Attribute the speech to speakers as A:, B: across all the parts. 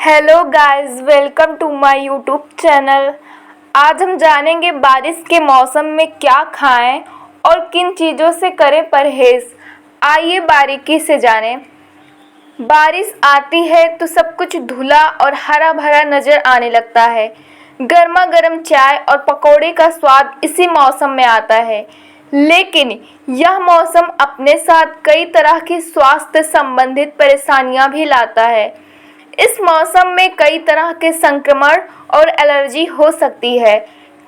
A: Hello guys, welcome to my YouTube channel. आज हम जानेंगे बारिश के मौसम में क्या खाएं और किन चीज़ों से करें परहेज़। आइए बारीकी से जानें। बारिश आती है तो सब कुछ धुला और हरा भरा नज़र आने लगता है। गर्मा गर्म चाय और पकौड़े का स्वाद इसी मौसम में आता है। लेकिन यह मौसम अपने साथ कई तरह की स्वास्थ्य संबंधित परेशानियां भी लाता है। इस मौसम में कई तरह के संक्रमण और एलर्जी हो सकती है।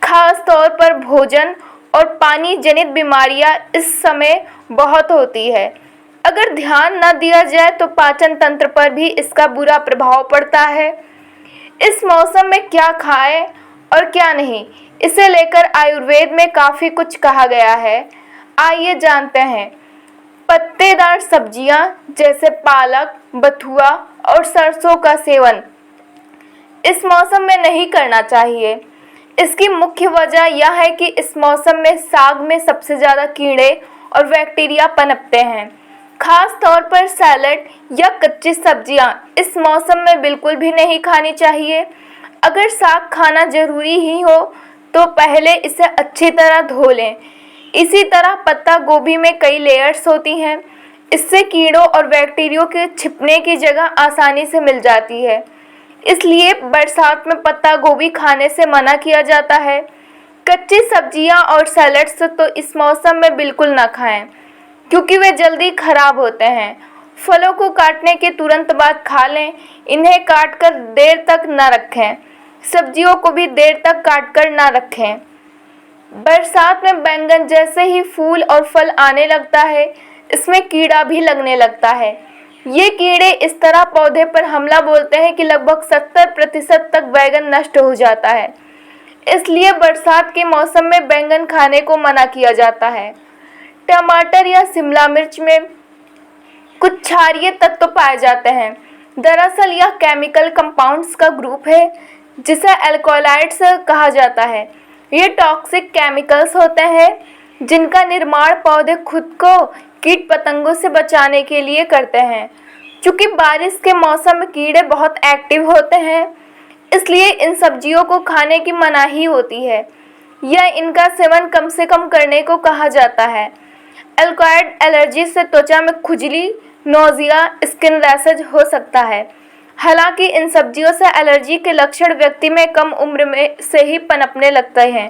A: खास तौर पर भोजन और पानी जनित बीमारियां इस समय बहुत होती है। अगर ध्यान न दिया जाए तो पाचन तंत्र पर भी इसका बुरा प्रभाव पड़ता है। इस मौसम में क्या खाएं और क्या नहीं, इसे लेकर आयुर्वेद में काफ़ी कुछ कहा गया है। आइए जानते हैं। पत्तेदार सब्जियां जैसे पालक, बथुआ और सरसों का सेवन इस मौसम में नहीं करना चाहिए। इसकी मुख्य वजह यह है कि इस मौसम में साग में सबसे ज़्यादा कीड़े और बैक्टीरिया पनपते हैं। खास तौर पर सैलड या कच्ची सब्जियां इस मौसम में बिल्कुल भी नहीं खानी चाहिए। अगर साग खाना ज़रूरी ही हो तो पहले इसे अच्छी तरह धो लें। इसी तरह पत्ता गोभी में कई लेयर्स होती हैं। इससे कीड़ों और बैक्टीरिया के छिपने की जगह आसानी से मिल जाती है। इसलिए बरसात में पत्ता गोभी खाने से मना किया जाता है। कच्ची सब्जियां और सैलड्स तो इस मौसम में बिल्कुल ना खाएं, क्योंकि वे जल्दी खराब होते हैं। फलों को काटने के तुरंत बाद खा लें। इन्हें काटकर देर तक न रखें। सब्जियों को भी देर तक काटकर ना रखें। बरसात में बैंगन जैसे ही फूल और फल आने लगता है, इसमें कीड़ा भी लगने लगता है। ये कीड़े इस तरह पौधे पर हमला बोलते हैं कि लगभग 70% तक बैंगन नष्ट हो जाता है। इसलिए बरसात के मौसम में बैंगन खाने को मना किया जाता है। टमाटर या शिमला मिर्च में कुछ क्षारीय तत्व पाए जाते हैं। दरअसल यह केमिकल कंपाउंड्स का ग्रुप है जिसे एल्कोलाइड्स कहा जाता है। ये टॉक्सिक केमिकल्स होते हैं जिनका निर्माण पौधे खुद को कीट पतंगों से बचाने के लिए करते हैं। चूँकि बारिश के मौसम में कीड़े बहुत एक्टिव होते हैं, इसलिए इन सब्जियों को खाने की मनाही होती है या इनका सेवन कम से कम करने को कहा जाता है। एल्कोलाइड एलर्जी से त्वचा में खुजली, नोजिया, स्किन रैशेज हो सकता है। हालांकि इन सब्जियों से एलर्जी के लक्षण व्यक्ति में कम उम्र में से ही पनपने लगते हैं।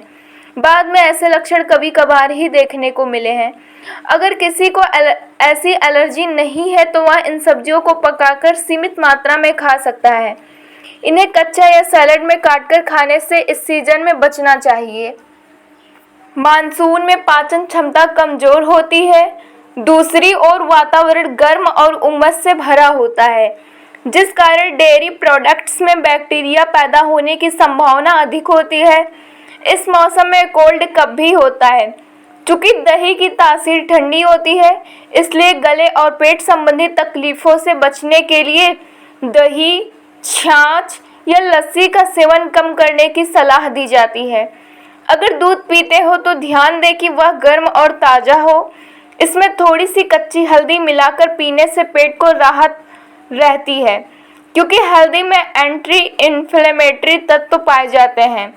A: बाद में ऐसे लक्षण कभी कभार ही देखने को मिले हैं। अगर किसी को ऐसी एलर्जी नहीं है तो वह इन सब्जियों को पकाकर सीमित मात्रा में खा सकता है। इन्हें कच्चा या सैलेड में काटकर खाने से इस सीजन में बचना चाहिए। मानसून में पाचन क्षमता कमज़ोर होती है। दूसरी ओर वातावरण गर्म और उमस से भरा होता है, जिस कारण डेयरी प्रोडक्ट्स में बैक्टीरिया पैदा होने की संभावना अधिक होती है। इस मौसम में कोल्ड कफ भी होता है। चूँकि दही की तासीर ठंडी होती है, इसलिए गले और पेट संबंधी तकलीफ़ों से बचने के लिए दही, छाछ या लस्सी का सेवन कम करने की सलाह दी जाती है। अगर दूध पीते हो तो ध्यान दें कि वह गर्म और ताज़ा हो। इसमें थोड़ी सी कच्ची हल्दी मिलाकर पीने से पेट को राहत रहती है, क्योंकि हल्दी में एंटी इन्फ्लेमेटरी तत्व पाए जाते हैं।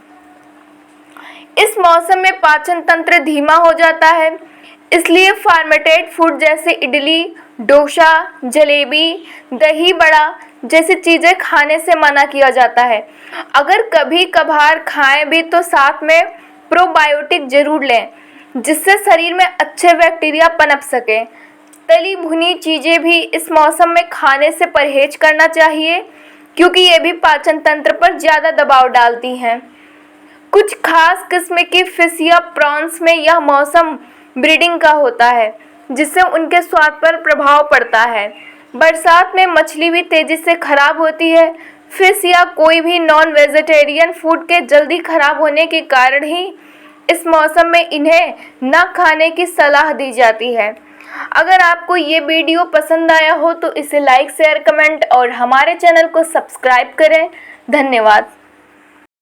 A: इस मौसम में पाचन तंत्र धीमा हो जाता है, इसलिए फर्मेंटेड फूड जैसे इडली, डोसा, जलेबी, दही बड़ा जैसी चीज़ें खाने से मना किया जाता है। अगर कभी कभार खाएं भी तो साथ में प्रोबायोटिक जरूर लें, जिससे शरीर में अच्छे बैक्टीरिया पनप सके। तली भुनी चीज़ें भी इस मौसम में खाने से परहेज करना चाहिए, क्योंकि ये भी पाचन तंत्र पर ज़्यादा दबाव डालती हैं। कुछ खास किस्म की फिश या प्रॉन्स में यह मौसम ब्रीडिंग का होता है, जिससे उनके स्वाद पर प्रभाव पड़ता है। बरसात में मछली भी तेज़ी से खराब होती है। फिश या कोई भी नॉन वेजिटेरियन फूड के जल्दी खराब होने के कारण ही इस मौसम में इन्हें न खाने की सलाह दी जाती है। अगर आपको ये वीडियो पसंद आया हो तो इसे लाइक, शेयर, कमेंट और हमारे चैनल को सब्सक्राइब करें। धन्यवाद।